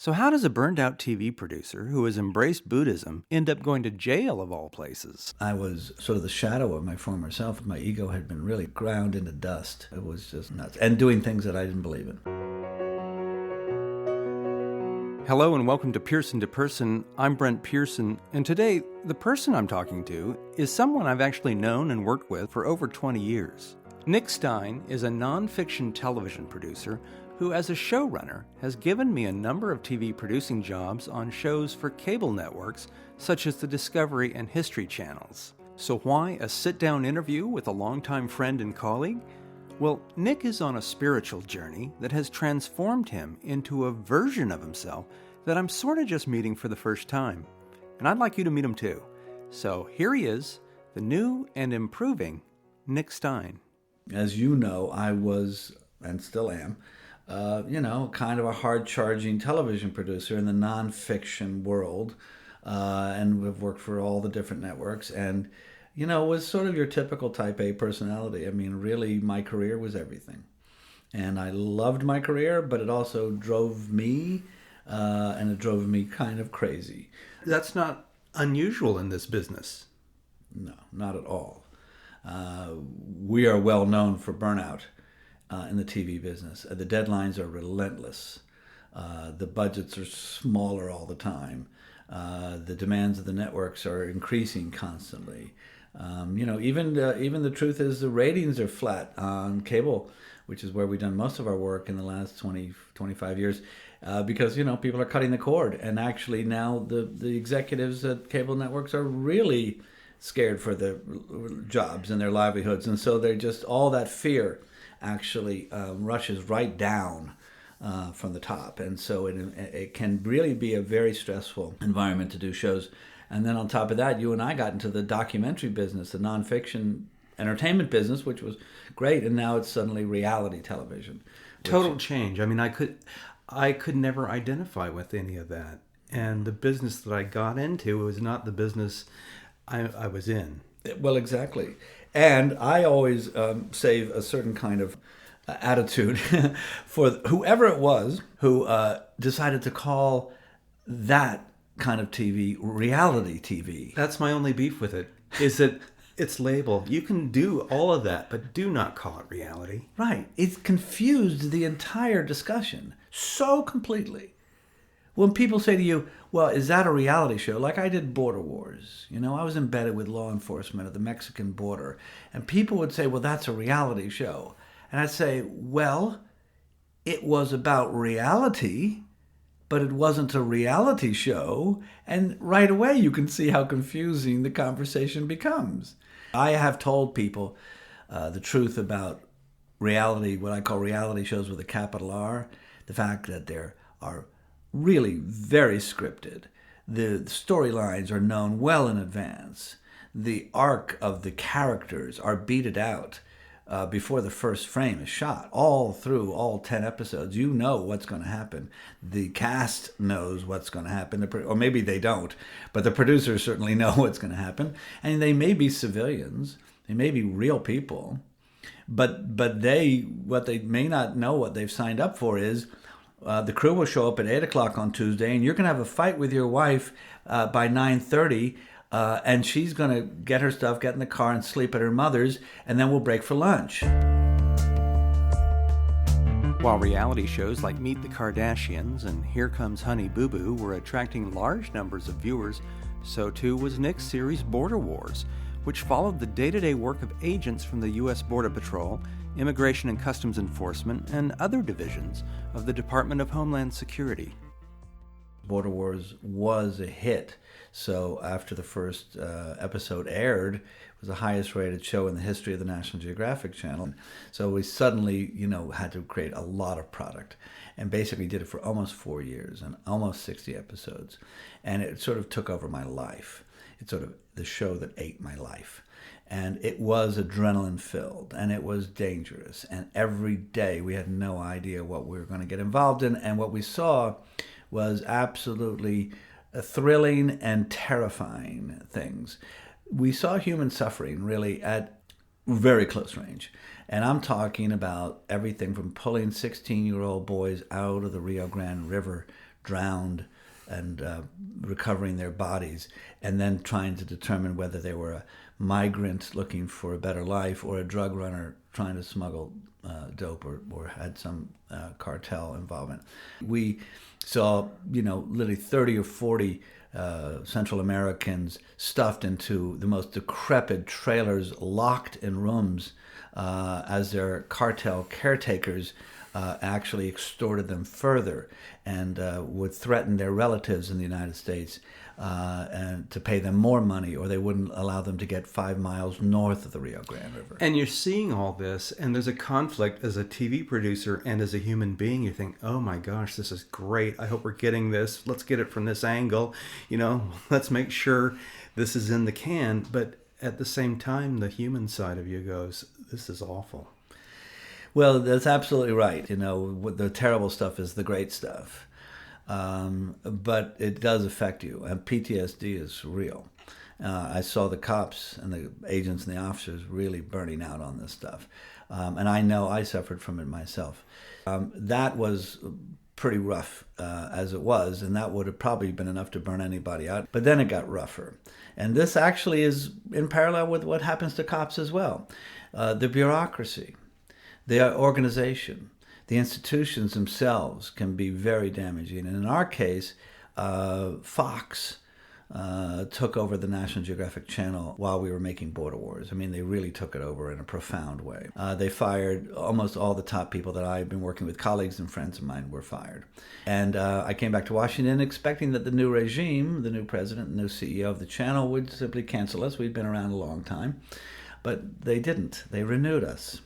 So how does a burned-out TV producer who has embraced Buddhism end up going to jail of all places? I was sort of the shadow of my former self. My ego had been really ground into dust. It was just nuts. And doing things that I didn't believe in. Hello and welcome to Pierson to Person. I'm Brent Pierson, and today the person I'm talking to is someone I've actually known and worked with for over 20 years. Nick Stein is a non-fiction television producer who, as a showrunner, has given me a number of TV producing jobs on shows for cable networks such as the Discovery and History channels. So why a sit-down interview with a longtime friend and colleague? Well, Nick is on a spiritual journey that has transformed him into a version of himself that I'm sort of just meeting for the first time. And I'd like you to meet him too. So here he is, the new and improving Nick Stein. As you know, I was, and still am, kind of a hard-charging television producer in the nonfiction world, and we've worked for all the different networks, and, was sort of your typical type A personality. I mean, really, my career was everything. And I loved my career, but it also drove me, and it drove me kind of crazy. That's not unusual in this business. No, not at all. We are well known for burnout in the TV business. The deadlines are relentless. The budgets are smaller all the time. The demands of the networks are increasing constantly. Even the truth is the ratings are flat on cable, which is where we've done most of our work in the last 20, 25 years, because, people are cutting the cord. And actually now the executives at cable networks are really scared for their jobs and their livelihoods. And so they're just, all that fear actually rushes right down from the top. And so it can really be a very stressful environment to do shows. And then on top of that, you and I got into the documentary business, the nonfiction entertainment business, which was great. And now it's suddenly reality television. Total change. I mean, I could never identify with any of that. And the business that I got into was not the business I was in. Well, exactly. And I always save a certain kind of attitude for whoever it was who decided to call that kind of TV reality TV. That's my only beef with it, is that it's labeled. You can do all of that, but do not call it reality. Right. It's confused the entire discussion so completely. When people say to you, well, is that a reality show? Like I did Border Wars. I was embedded with law enforcement at the Mexican border. And people would say, well, that's a reality show. And I'd say, well, it was about reality, but it wasn't a reality show. And right away, you can see how confusing the conversation becomes. I have told people the truth about reality, what I call reality shows with a capital R, the fact that there are really very scripted. The storylines are known well in advance. The arc of the characters are beated out before the first frame is shot. All through all 10 episodes, you know what's going to happen. The cast knows what's going to happen, or maybe they don't, but the producers certainly know what's going to happen. And they may be civilians, they may be real people, but what they may not know what they've signed up for is the crew will show up at 8 o'clock on Tuesday, and you're going to have a fight with your wife by 9:30, and she's going to get her stuff, get in the car, and sleep at her mother's, and then we'll break for lunch. While reality shows like Meet the Kardashians and Here Comes Honey Boo Boo were attracting large numbers of viewers, so too was Nick's series Border Wars, which followed the day-to-day work of agents from the U.S. Border Patrol, Immigration and Customs Enforcement, and other divisions of the Department of Homeland Security. Border Wars was a hit. So after the first episode aired, it was the highest rated show in the history of the National Geographic Channel. So we suddenly, had to create a lot of product, and basically did it for almost 4 years and almost 60 episodes. And it sort of took over my life. It's sort of the show that ate my life. And it was adrenaline-filled, and it was dangerous. And every day we had no idea what we were going to get involved in. And what we saw was absolutely thrilling and terrifying things. We saw human suffering really at very close range. And I'm talking about everything from pulling 16-year-old boys out of the Rio Grande River drowned and recovering their bodies, and then trying to determine whether they were a migrant looking for a better life or a drug runner trying to smuggle dope or had some cartel involvement. We saw, literally 30 or 40 Central Americans stuffed into the most decrepit trailers, locked in rooms as their cartel caretakers actually extorted them further and would threaten their relatives in the United States and to pay them more money, or they wouldn't allow them to get 5 miles north of the Rio Grande River. And you're seeing all this, and there's a conflict as a TV producer and as a human being. You think, oh my gosh, this is great. I hope we're getting this. Let's get it from this angle. Let's make sure this is in the can. But at the same time, the human side of you goes, this is awful. Well, that's absolutely right. The terrible stuff is the great stuff. But it does affect you, and PTSD is real. I saw the cops and the agents and the officers really burning out on this stuff. And I know I suffered from it myself. That was pretty rough as it was, and that would have probably been enough to burn anybody out. But then it got rougher. And this actually is in parallel with what happens to cops as well. The bureaucracy, the organization, the institutions themselves can be very damaging. And in our case, Fox took over the National Geographic Channel while we were making Border Wars. I mean, they really took it over in a profound way. They fired almost all the top people that I had been working with. Colleagues and friends of mine were fired. And I came back to Washington expecting that the new regime, the new president, the new CEO of the channel would simply cancel us. We'd been around a long time. But they didn't. They renewed us,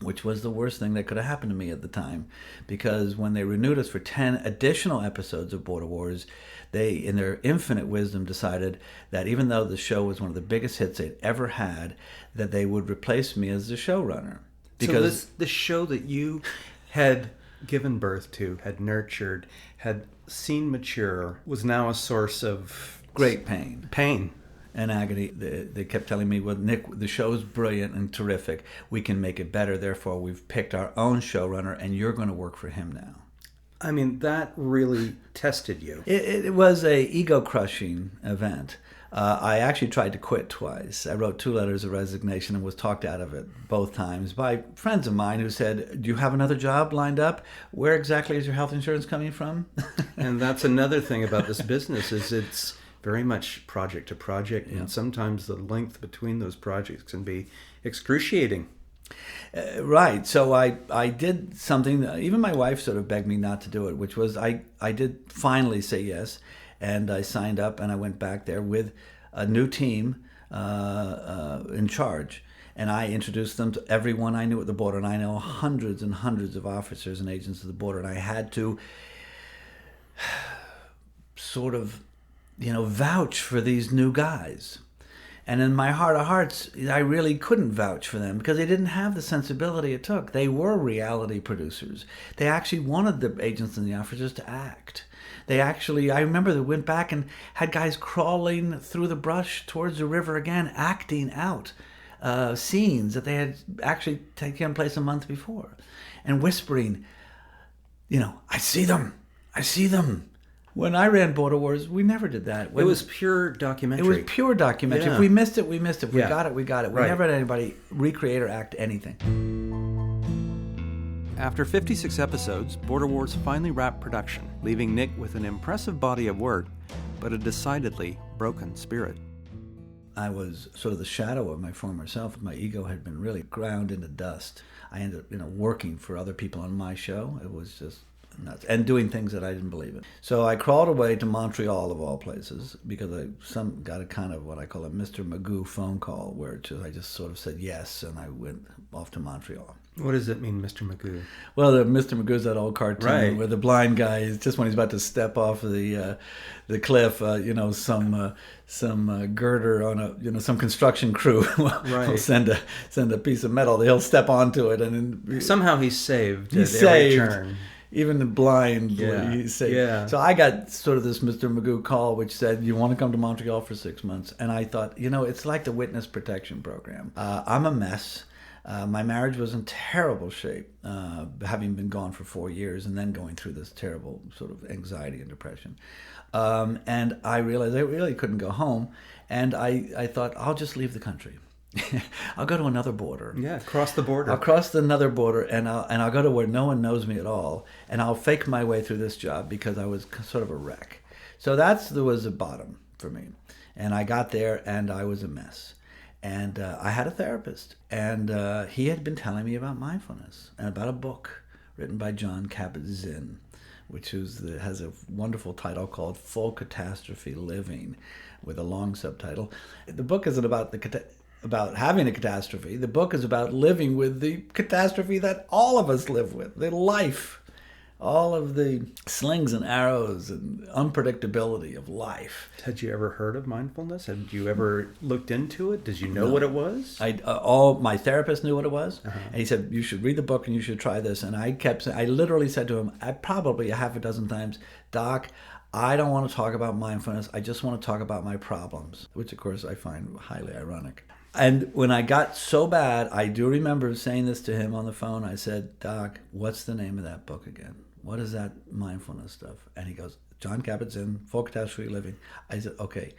which was the worst thing that could have happened to me at the time, because when they renewed us for 10 additional episodes of Border Wars, they, in their infinite wisdom, decided that even though the show was one of the biggest hits they'd ever had, that they would replace me as the showrunner. Because so the show that you had given birth to, had nurtured, had seen mature, was now a source of great pain. Pain. And agony. They kept telling me, well, Nick, the show's brilliant and terrific. We can make it better. Therefore, we've picked our own showrunner, and you're going to work for him now. I mean, that really tested you. It was a ego-crushing event. I actually tried to quit twice. I wrote 2 letters of resignation and was talked out of it both times by friends of mine who said, do you have another job lined up? Where exactly is your health insurance coming from? And that's another thing about this business is it's very much project to project, and sometimes the length between those projects can be excruciating. Right. So I did something that even my wife sort of begged me not to do it, which was I did finally say yes, and I signed up and I went back there with a new team in charge. And I introduced them to everyone I knew at the border, and I know hundreds and hundreds of officers and agents at the border, and I had to sort of vouch for these new guys. And in my heart of hearts, I really couldn't vouch for them because they didn't have the sensibility it took. They were reality producers. They actually wanted the agents and the officers to act. I remember they went back and had guys crawling through the brush towards the river again, acting out scenes that they had actually taken place a month before, and whispering, I see them. I see them. When I ran Border Wars, we never did that. It was pure documentary. It was pure documentary. Yeah. If we missed it, we missed it. If we got it, we got it. We Right. never had anybody recreate or act anything. After 56 episodes, Border Wars finally wrapped production, leaving Nick with an impressive body of work, but a decidedly broken spirit. I was sort of the shadow of my former self. My ego had been really ground into dust. I ended up, working for other people on my show. It was just nuts, and doing things that I didn't believe in. So I crawled away to Montreal, of all places, because I got a kind of what I call a Mr. Magoo phone call, where I just sort of said yes, and I went off to Montreal. What does it mean, Mr. Magoo? Well, Mr. Magoo's that old cartoon Right. where the blind guy is just when he's about to step off the cliff, some girder on some construction crew will send a piece of metal. He'll step onto it, and then Somehow he's saved he's at saved. every turn. Even the blind, he's saved. Yeah. So I got sort of this Mr. Magoo call, which said, you want to come to Montreal for 6 months? And I thought, it's like the witness protection program. I'm a mess. My marriage was in terrible shape, having been gone for 4 years and then going through this terrible sort of anxiety and depression. And I realized I really couldn't go home. And I thought, I'll just leave the country. I'll go to another border. Yeah, cross the border. I'll cross another border, and I'll go to where no one knows me at all, and I'll fake my way through this job because I was sort of a wreck. So there was a bottom for me. And I got there, and I was a mess. And I had a therapist, and he had been telling me about mindfulness and about a book written by Jon Kabat-Zinn, which has a wonderful title called Full Catastrophe Living, with a long subtitle. The book isn't about having a catastrophe. The book is about living with the catastrophe that all of us live with, the life, all of the slings and arrows and unpredictability of life. Had you ever heard of mindfulness? Had you ever looked into it? Did you know what it was? My therapist knew what it was, and he said, you should read the book and you should try this. And I literally said to him, probably a half a dozen times, Doc, I don't want to talk about mindfulness. I just want to talk about my problems, which of course I find highly ironic. And when I got so bad, I do remember saying this to him on the phone. I said, Doc, what's the name of that book again? What is that mindfulness stuff? And he goes, Jon Kabat-Zinn, Full Catastrophe Living. I said, okay.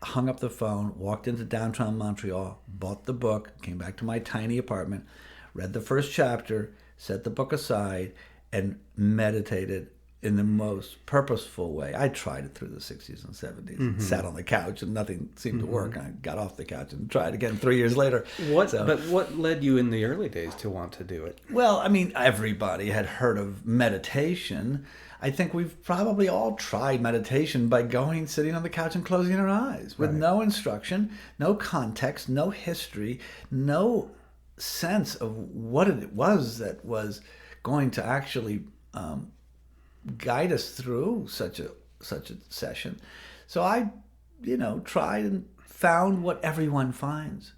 Hung up the phone, walked into downtown Montreal, bought the book, came back to my tiny apartment, read the first chapter, set the book aside, and meditated in the most purposeful way. I tried it through the 60s and 70s, and sat on the couch, and nothing seemed to work. I got off the couch and tried again 3 years later. But what led you in the early days to want to do it? Well, I mean, everybody had heard of meditation. I think we've probably all tried meditation by sitting on the couch and closing our eyes with no instruction, no context, no history, no sense of what it was that was going to actually guide us through such a session. So I, tried and found what everyone finds.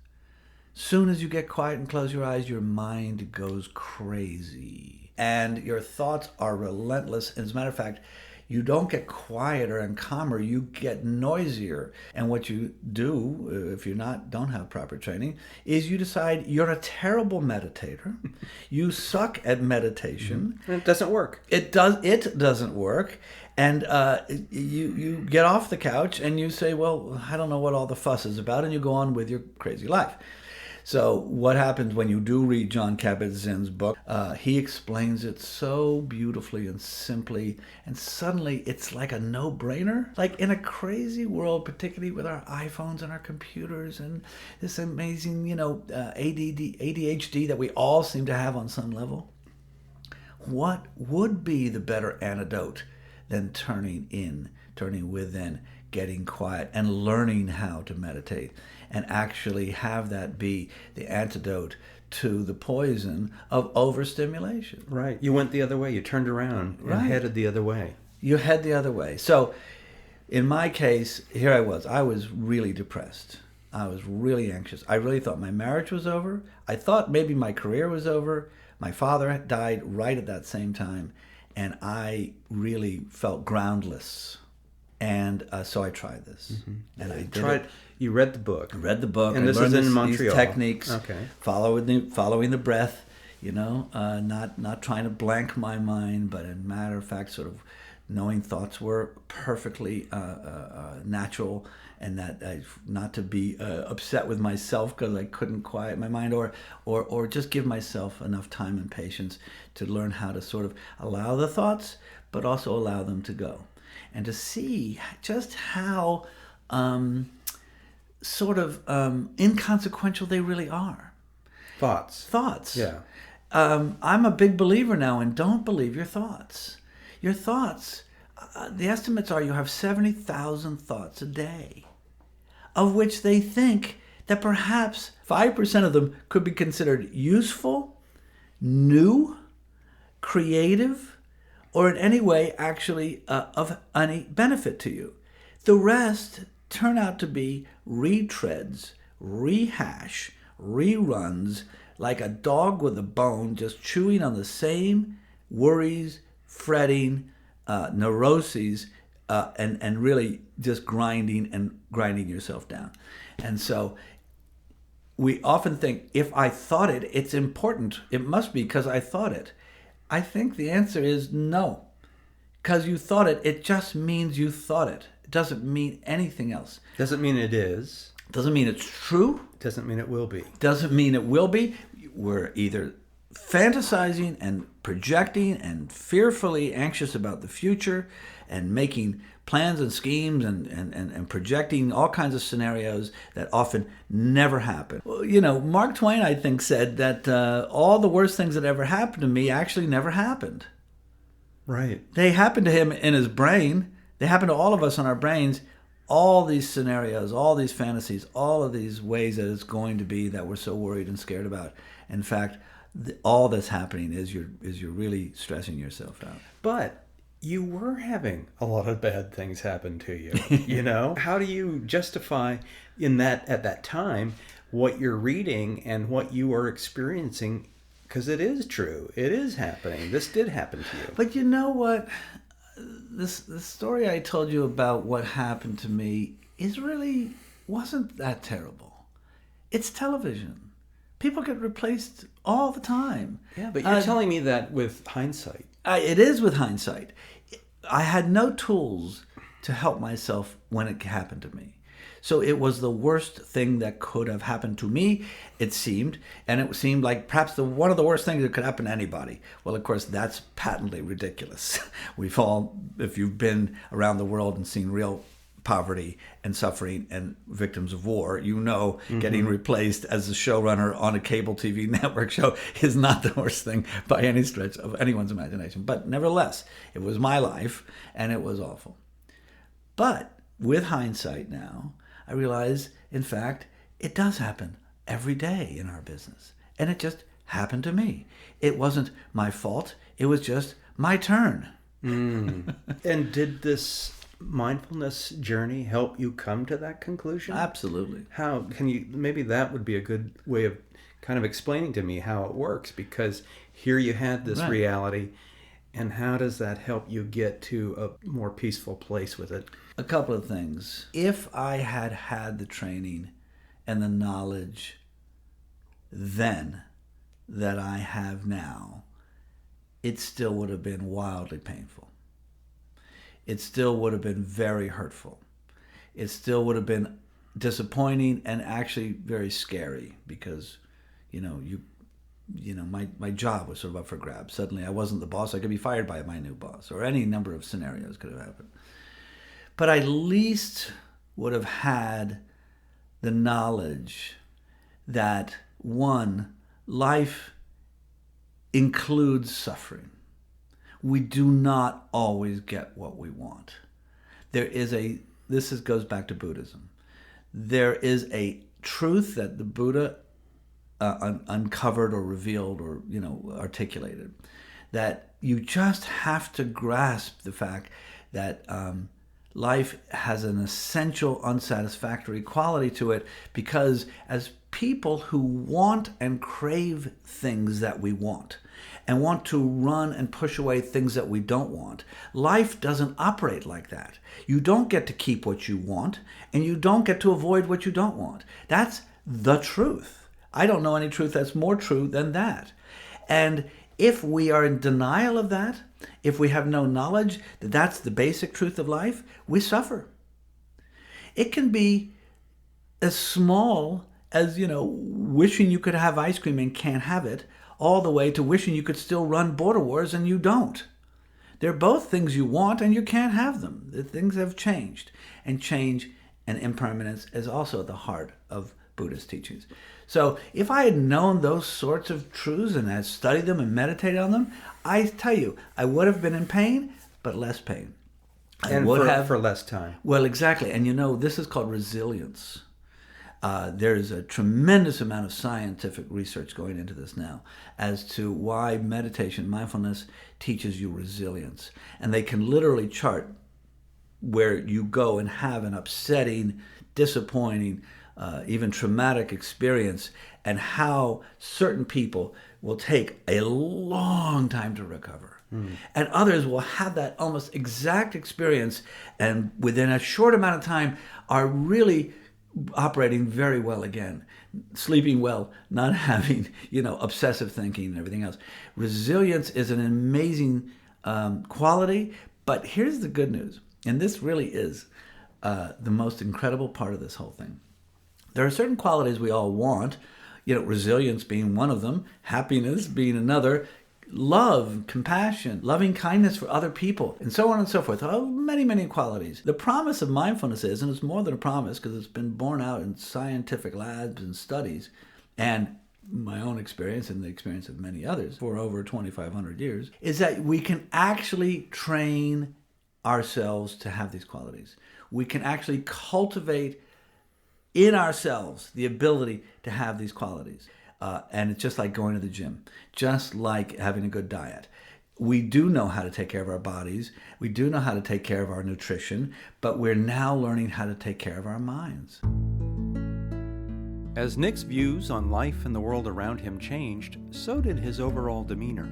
Soon as you get quiet and close your eyes, your mind goes crazy. And your thoughts are relentless. And as a matter of fact, you don't get quieter and calmer, you get noisier. And what you do, if you don't have proper training, is you decide you're a terrible meditator. You suck at meditation. And it doesn't work. It doesn't work. And you get off the couch and you say, well, I don't know what all the fuss is about, and you go on with your crazy life. So what happens when you do read Jon Kabat-Zinn's book? He explains it so beautifully and simply, and suddenly it's like a no-brainer. Like in a crazy world, particularly with our iPhones and our computers and this amazing, ADHD that we all seem to have on some level, what would be the better antidote than turning within, getting quiet, and learning how to meditate, and actually have that be the antidote to the poison of overstimulation. Right. You went the other way. You turned around and headed the other way. You head the other way. So in my case, here I was really depressed. I was really anxious. I really thought my marriage was over. I thought maybe my career was over. My father died right at that same time, and I really felt groundless. And so I tried this, and I did it. You read the book. And this is in Montreal. These techniques, okay. Following the breath, not trying to blank my mind, but in matter of fact, sort of knowing thoughts were perfectly natural, and that not to be upset with myself because I couldn't quiet my mind, or just give myself enough time and patience to learn how to sort of allow the thoughts, but also allow them to go. And to see just how inconsequential they really are. Thoughts. Yeah. I'm a big believer now in don't believe your thoughts. Your thoughts, the estimates are you have 70,000 thoughts a day, of which they think that perhaps 5% of them could be considered useful, new, creative, or in any way actually of any benefit to you. The rest turn out to be retreads, rehash, reruns, like a dog with a bone just chewing on the same worries, fretting, neuroses, and really just grinding yourself down. And so we often think, if I thought it, it's important. It must be because I thought it. I think the answer is no. Because you thought it, it just means you thought it. It doesn't mean anything else. Doesn't mean it is. Doesn't mean it's true. Doesn't mean it will be. Doesn't mean it will be. We're either fantasizing and projecting and fearfully anxious about the future and making plans and schemes and projecting all kinds of scenarios that often never happen. Well, Mark Twain, I think, said that all the worst things that ever happened to me actually never happened. Right. They happened to him in his brain. They happen to all of us in our brains. All these scenarios, all these fantasies, all of these ways that it's going to be that we're so worried and scared about. In fact, all that's happening is you're really stressing yourself out. But you were having a lot of bad things happen to you. How do you justify at that time what you're reading and what you are experiencing? Because it is true. It is happening. This did happen to you. But you know what? The story I told you about what happened to me wasn't that terrible. It's television. People get replaced all the time. Yeah, but you're telling me that with hindsight. It is with hindsight. I had no tools to help myself when it happened to me. So it was the worst thing that could have happened to me, it seemed. And it seemed like perhaps one of the worst things that could happen to anybody. Well, of course, that's patently ridiculous. If you've been around the world and seen real poverty and suffering and victims of war, getting replaced as a showrunner on a cable TV network show is not the worst thing by any stretch of anyone's imagination. But nevertheless, it was my life and it was awful. But with hindsight now, I realize, in fact, it does happen every day in our business. And it just happened to me. It wasn't my fault. It was just my turn. And did this mindfulness journey help you come to that conclusion? Absolutely. How can you, maybe that would be a good way of kind of explaining to me how it works, because here you had this reality, and how does that help you get to a more peaceful place with it? A couple of things. If I had had the training and the knowledge then that I have now, it still would have been wildly painful. It still would have been very hurtful. It still would have been disappointing and actually very scary because, my job was sort of up for grabs. Suddenly I wasn't the boss. I could be fired by my new boss, or any number of scenarios could have happened. But I at least would have had the knowledge that, one, life includes suffering. We do not always get what we want. This goes back to Buddhism. There is a truth that the Buddha uncovered or revealed or articulated, that you just have to grasp the fact that life has an essential unsatisfactory quality to it, because as people who want and crave things that we want and want to run and push away things that we don't want, life doesn't operate like that. You don't get to keep what you want, and you don't get to avoid what you don't want. That's the truth. I don't know any truth that's more true than that. And if we are in denial of that, if we have no knowledge that that's the basic truth of life, we suffer. It can be as small as, wishing you could have ice cream and can't have it, all the way to wishing you could still run border wars and you don't. They're both things you want and you can't have them. The things have changed. And change and impermanence is also at the heart of Buddhist teachings. So if I had known those sorts of truths and had studied them and meditated on them, I tell you, I would have been in pain, but less pain. For less time. Well, exactly. And this is called resilience. There's a tremendous amount of scientific research going into this now as to why meditation, mindfulness, teaches you resilience. And they can literally chart where you go and have an upsetting, disappointing, even traumatic experience, and how certain people will take a long time to recover. And others will have that almost exact experience and within a short amount of time are really operating very well again, sleeping well, not having, obsessive thinking and everything else. Resilience is an amazing quality, but here's the good news, and this really is the most incredible part of this whole thing. There are certain qualities we all want, resilience being one of them, happiness being another, love, compassion, loving kindness for other people, and so on and so forth. Oh, many, many qualities. The promise of mindfulness is, and it's more than a promise because it's been borne out in scientific labs and studies, and my own experience and the experience of many others for over 2,500 years, is that we can actually train ourselves to have these qualities. We can actually cultivate in ourselves the ability to have these qualities. And it's just like going to the gym, just like having a good diet. We do know how to take care of our bodies. We do know how to take care of our nutrition, but we're now learning how to take care of our minds. As Nick's views on life and the world around him changed, so did his overall demeanor.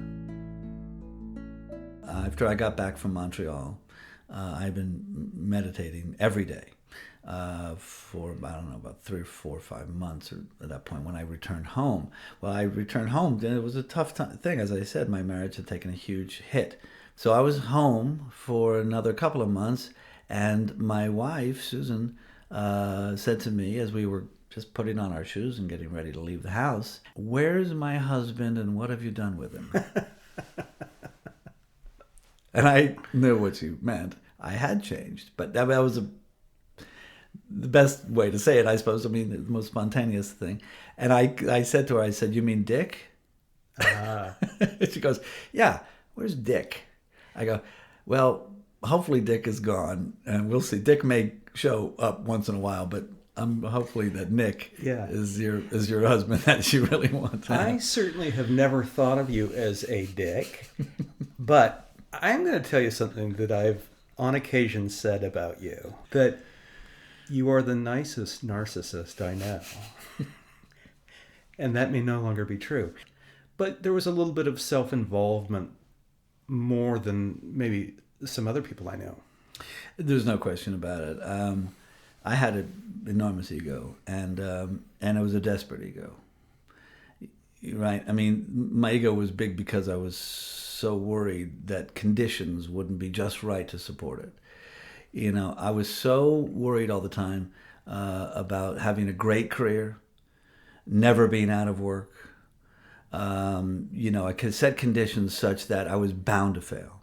After I got back from Montreal, I've been meditating every day. For, about 3 or 4 or 5 months, or at that point when I returned home. Well, I returned home, and it was a tough thing. As I said, my marriage had taken a huge hit. So I was home for another couple of months, and my wife, Susan, said to me as we were just putting on our shoes and getting ready to leave the house, "Where's my husband and what have you done with him?" And I knew what she meant. I had changed, but that was the best way to say it, I suppose. I mean, the most spontaneous thing. And I said to her, "You mean Dick?" She goes, "Yeah, where's Dick?" I go, "Well, hopefully Dick is gone, and we'll see. Dick may show up once in a while, but hopefully that Nick is your husband that you really want to have." I certainly have never thought of you as a dick, but I'm going to tell you something that I've on occasion said about you, that you are the nicest narcissist I know. And that may no longer be true. But there was a little bit of self-involvement more than maybe some other people I know. There's no question about it. I had an enormous ego, and it was a desperate ego. Right? I mean, my ego was big because I was so worried that conditions wouldn't be just right to support it. I was so worried all the time about having a great career, never being out of work. I could set conditions such that I was bound to fail.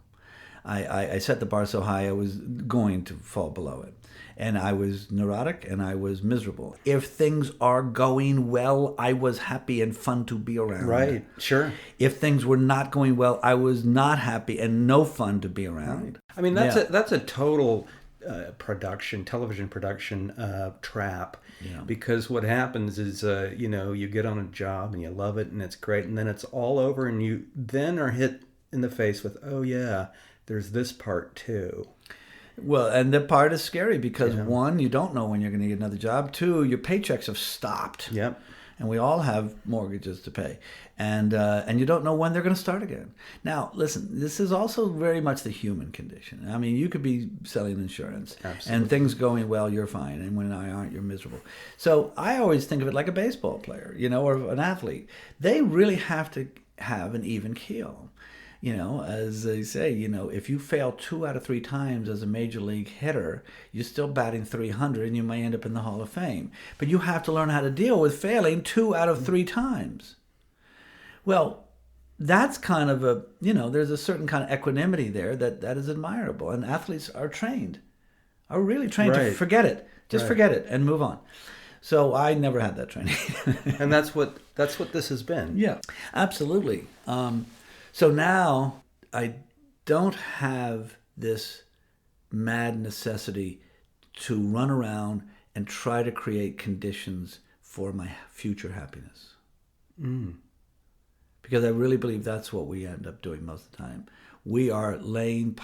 I set the bar so high I was going to fall below it. And I was neurotic and I was miserable. If things are going well, I was happy and fun to be around. Right, sure. If things were not going well, I was not happy and no fun to be around. Right. I mean, that's a total television production trap. Yeah. Because what happens is, you get on a job and you love it and it's great, and then it's all over and you then are hit in the face with, oh yeah, there's this part too. Well, and the part is scary because one, you don't know when you're going to get another job. Two, your paychecks have stopped. Yep. And we all have mortgages to pay. And you don't know when they're going to start again. Now, listen, this is also very much the human condition. I mean, you could be selling insurance. Absolutely. And things going well, you're fine. And when I aren't, you're miserable. So I always think of it like a baseball player, or an athlete. They really have to have an even keel. As they say, if you fail 2 out of 3 times as a major league hitter, you're still batting 300 and you may end up in the Hall of Fame. But you have to learn how to deal with failing 2 out of 3 times. Well, that's kind of there's a certain kind of equanimity there that is admirable. And athletes are really trained to forget it. Just forget it and move on. So I never had that training. And that's what this has been. Yeah, absolutely. So now I don't have this mad necessity to run around and try to create conditions for my future happiness. Because I really believe that's what we end up doing most of the time. We are laying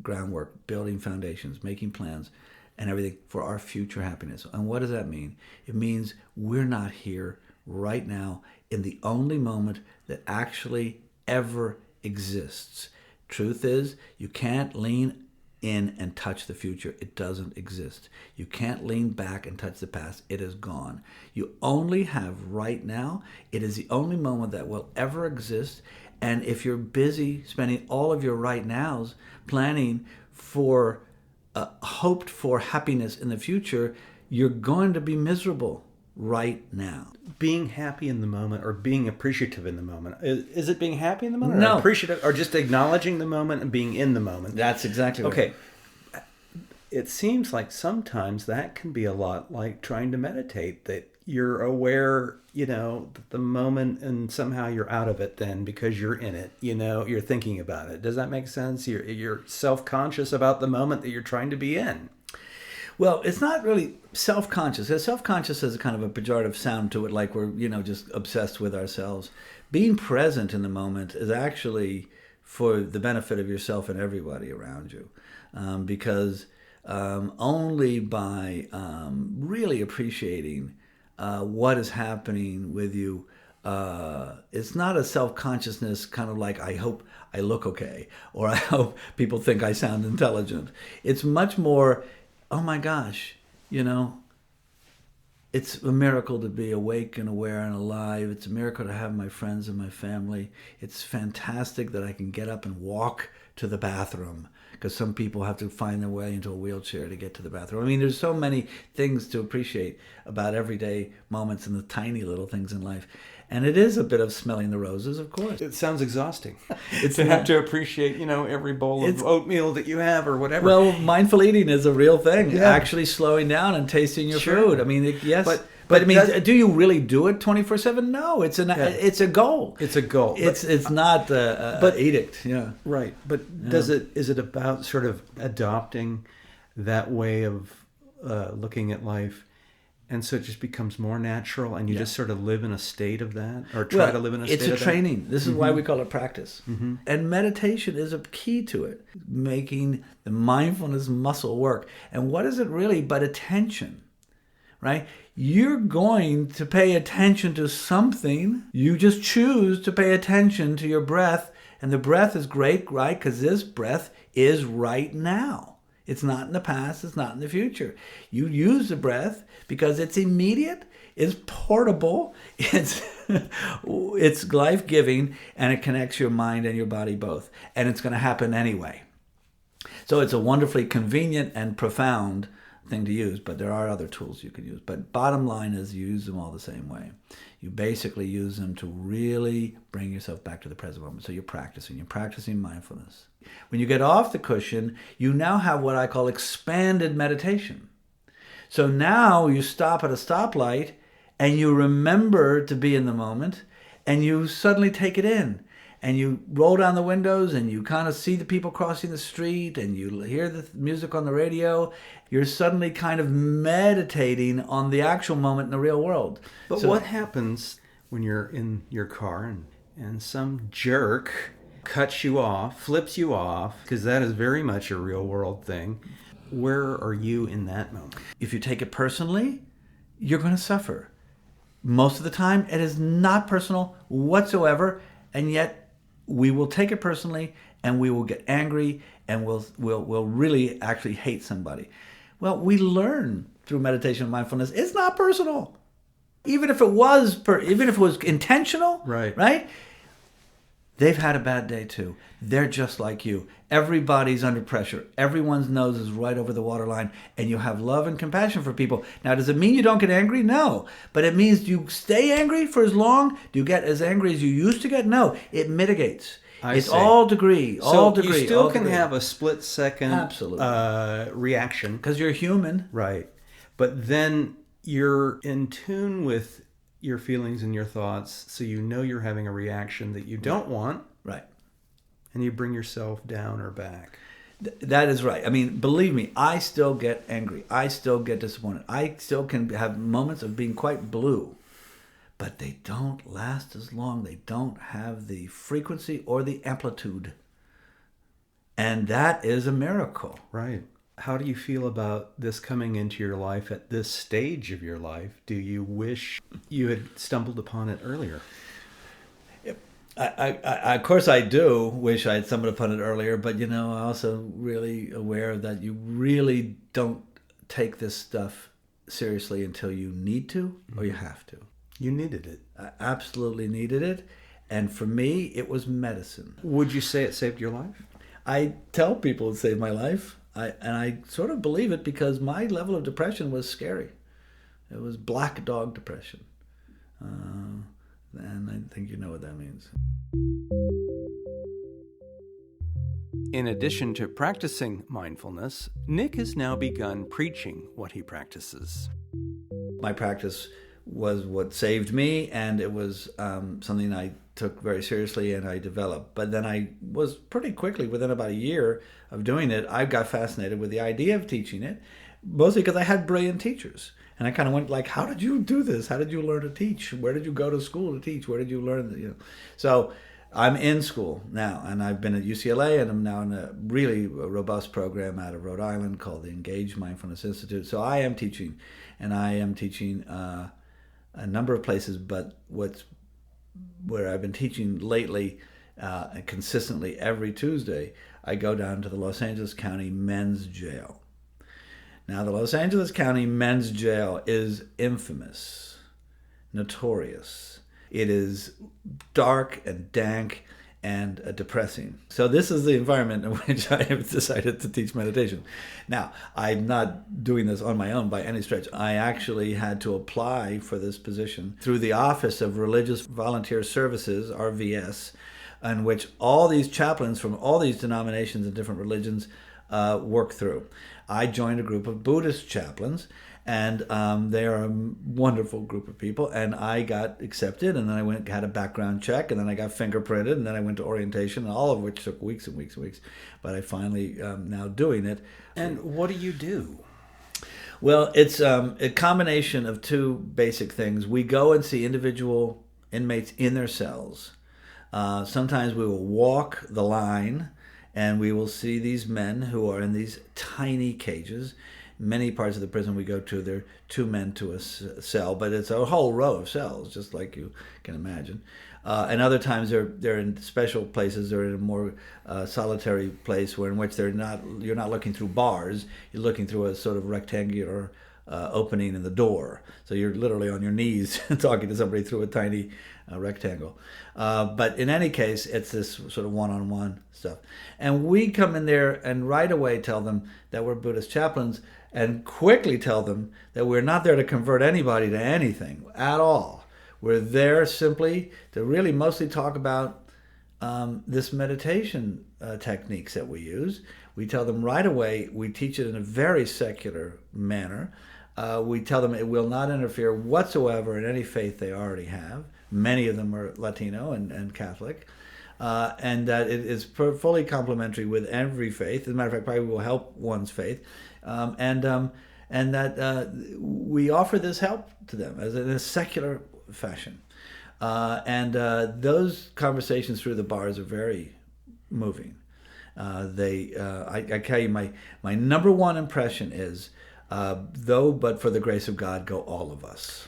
groundwork, building foundations, making plans, and everything for our future happiness. And what does that mean? It means we're not here right now in the only moment that actually ever exists. Truth is, you can't lean in and touch the future. It doesn't exist. You can't lean back and touch the past. It is gone. You only have right now. It is the only moment that will ever exist. And if you're busy spending all of your right nows planning for hoped for happiness in the future, you're going to be miserable right now. Being happy in the moment or being appreciative in the moment. Is it being happy in the moment? No. Or appreciative, or just acknowledging the moment and being in the moment? That's exactly right. Okay. It seems like sometimes that can be a lot like trying to meditate, that you're aware, that the moment, and somehow you're out of it then because you're in it, you're thinking about it. Does that make sense? You're self-conscious about the moment that you're trying to be in. Well, it's not really self-conscious. Self-conscious has a kind of a pejorative sound to it, like we're, just obsessed with ourselves. Being present in the moment is actually for the benefit of yourself and everybody around you, because only by really appreciating what is happening with you, it's not a self-consciousness kind of like, I hope I look okay, or I hope people think I sound intelligent. It's much more, oh my gosh, it's a miracle to be awake and aware and alive. It's a miracle to have my friends and my family. It's fantastic that I can get up and walk to the bathroom, because some people have to find their way into a wheelchair to get to the bathroom. I mean, there's so many things to appreciate about everyday moments and the tiny little things in life. And it is a bit of smelling the roses, of course. It sounds exhausting. It's to have to appreciate, every bowl of oatmeal that you have or whatever. Well, mindful eating is a real thing. Yeah. Actually slowing down and tasting your Sure. food. I mean, yes. But I mean, do you really do it 24/7? No, it's it's a goal. It's a goal. It's not an edict. Yeah. Right. But is it about sort of adopting that way of looking at life? And so it just becomes more natural, and you just sort of live in a state of that, or try to live in a state of that? It's a training. This is why we call it practice. Mm-hmm. And meditation is a key to it, making the mindfulness muscle work. And what is it really but attention, right? You're going to pay attention to something. You just choose to pay attention to your breath. And the breath is great, right? Because this breath is right now. It's not in the past. It's not in the future. You use the breath because it's immediate, it's portable, it's life-giving, and it connects your mind and your body both. And it's going to happen anyway. So it's a wonderfully convenient and profound thing to use, but there are other tools you can use. But bottom line is you use them all the same way. You basically use them to really bring yourself back to the present moment. So you're practicing mindfulness. When you get off the cushion, you now have what I call expanded meditation. So now you stop at a stoplight and you remember to be in the moment, and you suddenly take it in. And you roll down the windows and you kind of see the people crossing the street and you hear the music on the radio. You're suddenly kind of meditating on the actual moment in the real world. But what happens when you're in your car and some jerk cuts you off, flips you off, because that is very much a real world thing. Where are you in that moment? If you take it personally, you're going to suffer. Most of the time, it is not personal whatsoever, and yet we will take it personally, and we will get angry, and we'll really actually hate somebody. Well, we learn through meditation and mindfulness, it's not personal. Even if it was intentional, right? They've had a bad day too. They're just like you. Everybody's under pressure. Everyone's nose is right over the waterline, and you have love and compassion for people. Now, does it mean you don't get angry? No. But it means, do you stay angry for as long? Do you get as angry as you used to get? No. It mitigates. It's all degree. So you still can have a split second reaction. Because you're human. Right. But then you're in tune with your feelings and your thoughts, so you know you're having a reaction that you don't want. Right. And you bring yourself down or back. That is right. I mean, believe me, I still get angry. I still get disappointed. I still can have moments of being quite blue. But they don't last as long. They don't have the frequency or the amplitude. And that is a miracle. Right. How do you feel about this coming into your life at this stage of your life? Do you wish you had stumbled upon it earlier? Of course, I do wish I had stumbled upon it earlier, but I'm also really aware that you really don't take this stuff seriously until you need to or you have to. You needed it. I absolutely needed it, and for me, it was medicine. Would you say it saved your life? I tell people it saved my life, and I sort of believe it because my level of depression was scary. It was black dog depression. And I think you know what that means. In addition to practicing mindfulness, Nick has now begun preaching what he practices. My practice was what saved me, and it was something I took very seriously and I developed. But then I was pretty quickly, within about a year of doing it, I got fascinated with the idea of teaching it, mostly because I had brilliant teachers. And I kind of went like, how did you do this? How did you learn to teach? Where did you go to school to teach? Where did you learn? So I'm in school now, and I've been at UCLA, and I'm now in a really robust program out of Rhode Island called the Engaged Mindfulness Institute. So I am teaching, and I am teaching a number of places, but where I've been teaching lately, consistently every Tuesday, I go down to the Los Angeles County Men's Jail. Now, the Los Angeles County Men's Jail is infamous, notorious. It is dark and dank and depressing. So this is the environment in which I have decided to teach meditation. Now, I'm not doing this on my own by any stretch. I actually had to apply for this position through the Office of Religious Volunteer Services, RVS, in which all these chaplains from all these denominations and different religions work through. I joined a group of Buddhist chaplains, and they are a wonderful group of people, and I got accepted, and then I had a background check, and then I got fingerprinted, and then I went to orientation, all of which took weeks and weeks and weeks, but I finally now doing it. And what do you do? Well, it's a combination of two basic things. We go and see individual inmates in their cells. Sometimes we will walk the line, and we will see these men who are in these tiny cages. Many parts of the prison we go to, there are 2 men to a cell, but it's a whole row of cells, just like you can imagine. And other times they're in special places. They're in a more solitary place, in which you're not looking through bars. You're looking through a sort of rectangular opening in the door. So you're literally on your knees talking to somebody through a tiny rectangle. But in any case, it's this sort of one-on-one stuff. And we come in there and right away tell them that we're Buddhist chaplains, and quickly tell them that we're not there to convert anybody to anything at all. We're there simply to really mostly talk about this meditation techniques that we use. We tell them right away, we teach it in a very secular manner. We tell them it will not interfere whatsoever in any faith they already have. Many of them are Latino and Catholic. And that it is fully complementary with every faith. As a matter of fact, probably will help one's faith. And that we offer this help to them in a secular fashion. And those conversations through the bars are very moving. I tell you, my number one impression is, though but for the grace of God, go all of us.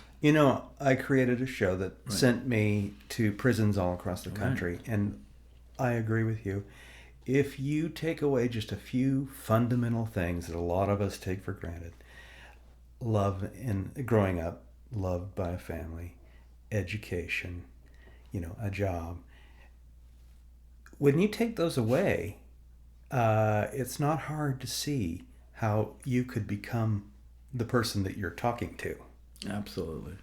I created a show that sent me to prisons all across the country, and I agree with you. If you take away just a few fundamental things that a lot of us take for granted, love in growing up, loved by a family, education, a job, when you take those away, it's not hard to see how you could become the person that you're talking to. Absolutely.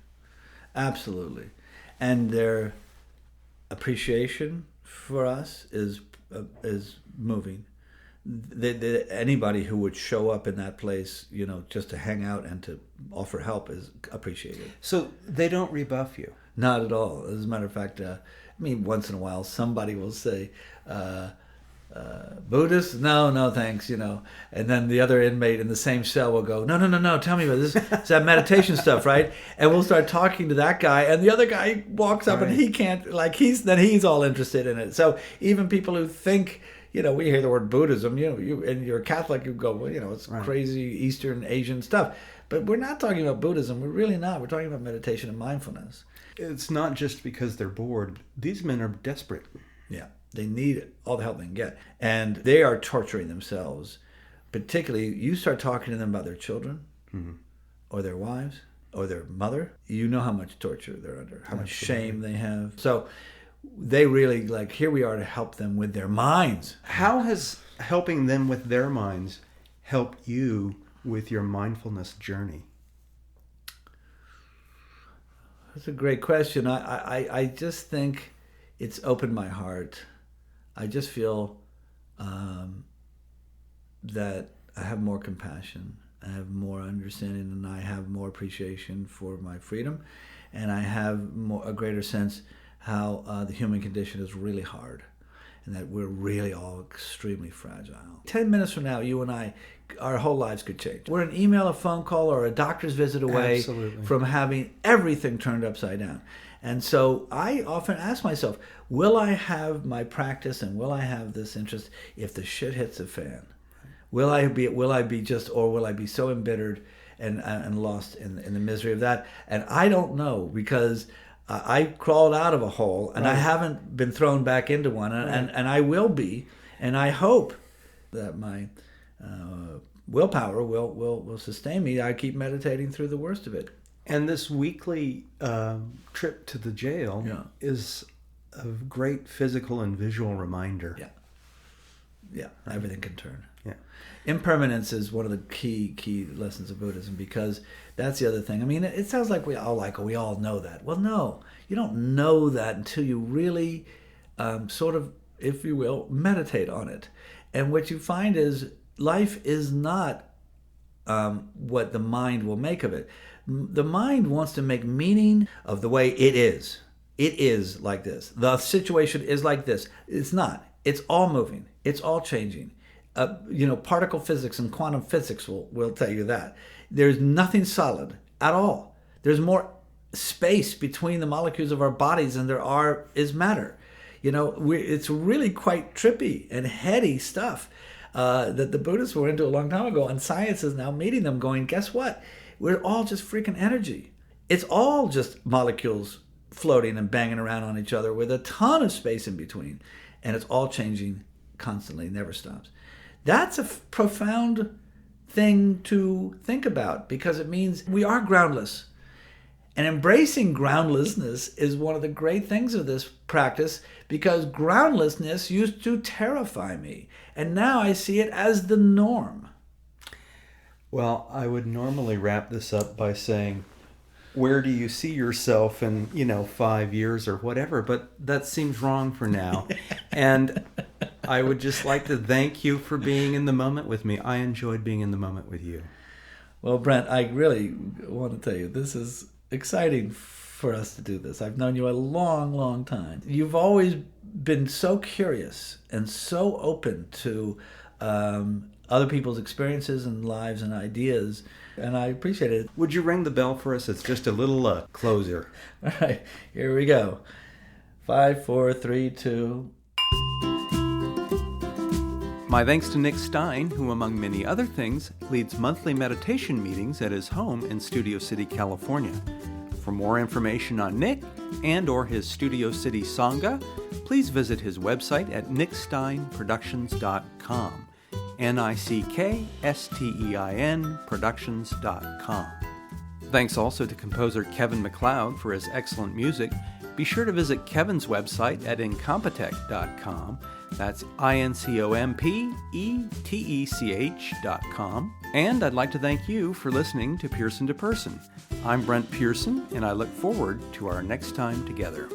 Absolutely. And their appreciation for us is moving. Anybody who would show up in that place, just to hang out and to offer help is appreciated. So they don't rebuff you? Not at all. As a matter of fact, once in a while somebody will say, Buddhist? No, thanks, And then the other inmate in the same cell will go, no, tell me about this. It's that meditation stuff, right? And we'll start talking to that guy, and the other guy walks up and he can't, he's all interested in it. So even people who think, we hear the word Buddhism, and you're a Catholic, you go, well, it's crazy Eastern Asian stuff. But we're not talking about Buddhism. We're really not. We're talking about meditation and mindfulness. It's not just because they're bored. These men are desperate. Yeah, they need all the help they can get. And they are torturing themselves. Particularly, you start talking to them about their children or their wives or their mother. You know how much torture they're under, how much shame they have. So they really, here we are to help them with their minds. How has helping them with their minds helped you with your mindfulness journey? That's a great question. I just think it's opened my heart. I just feel that I have more compassion, I have more understanding, and I have more appreciation for my freedom, and I have a greater sense how the human condition is really hard, and that we're really all extremely fragile. 10 minutes from now, you and I, our whole lives could change. We're an email, a phone call, or a doctor's visit away from having everything turned upside down. And so I often ask myself, will I have my practice and will I have this interest if the shit hits the fan? Will I be so embittered and lost in the misery of that? And I don't know, because I crawled out of a hole and I haven't been thrown back into one, and I will be, and I hope that my willpower will sustain me. I keep meditating through the worst of it. And this weekly trip to the jail is a great physical and visual reminder. Yeah, everything can turn. Yeah. Impermanence is one of the key lessons of Buddhism, because that's the other thing. I mean, it sounds like we all know that. Well, no, you don't know that until you really sort of, if you will, meditate on it. And what you find is life is not what the mind will make of it. The mind wants to make meaning of the way it is. It is like this. The situation is like this. It's not. It's all moving. It's all changing. Particle physics and quantum physics will tell you that. There's nothing solid at all. There's more space between the molecules of our bodies than there is matter. It's really quite trippy and heady stuff that the Buddhists were into a long time ago, and science is now meeting them going, guess what? We're all just freaking energy. It's all just molecules floating and banging around on each other with a ton of space in between. And it's all changing constantly, never stops. That's a profound thing to think about, because it means we are groundless. And embracing groundlessness is one of the great things of this practice, because groundlessness used to terrify me. And now I see it as the norm. Well, I would normally wrap this up by saying, where do you see yourself in, 5 years or whatever? But that seems wrong for now. And I would just like to thank you for being in the moment with me. I enjoyed being in the moment with you. Well, Brent, I really want to tell you, this is exciting for us to do this. I've known you a long, long time. You've always been so curious and so open to other people's experiences and lives and ideas, and I appreciate it. Would you ring the bell for us? It's just a little closer. All right, here we go. 5, 4, 3, 2. My thanks to Nick Stein, who, among many other things, leads monthly meditation meetings at his home in Studio City, California. For more information on Nick and/or his Studio City Sangha, please visit his website at nicksteinproductions.com. NICKSTEIN Productions.com. Thanks also to composer Kevin MacLeod for his excellent music. Be sure to visit Kevin's website at incompetech.com. That's INCOMPETECH.com. And I'd like to thank you for listening to Pierson to Person. I'm Brent Pierson, and I look forward to our next time together.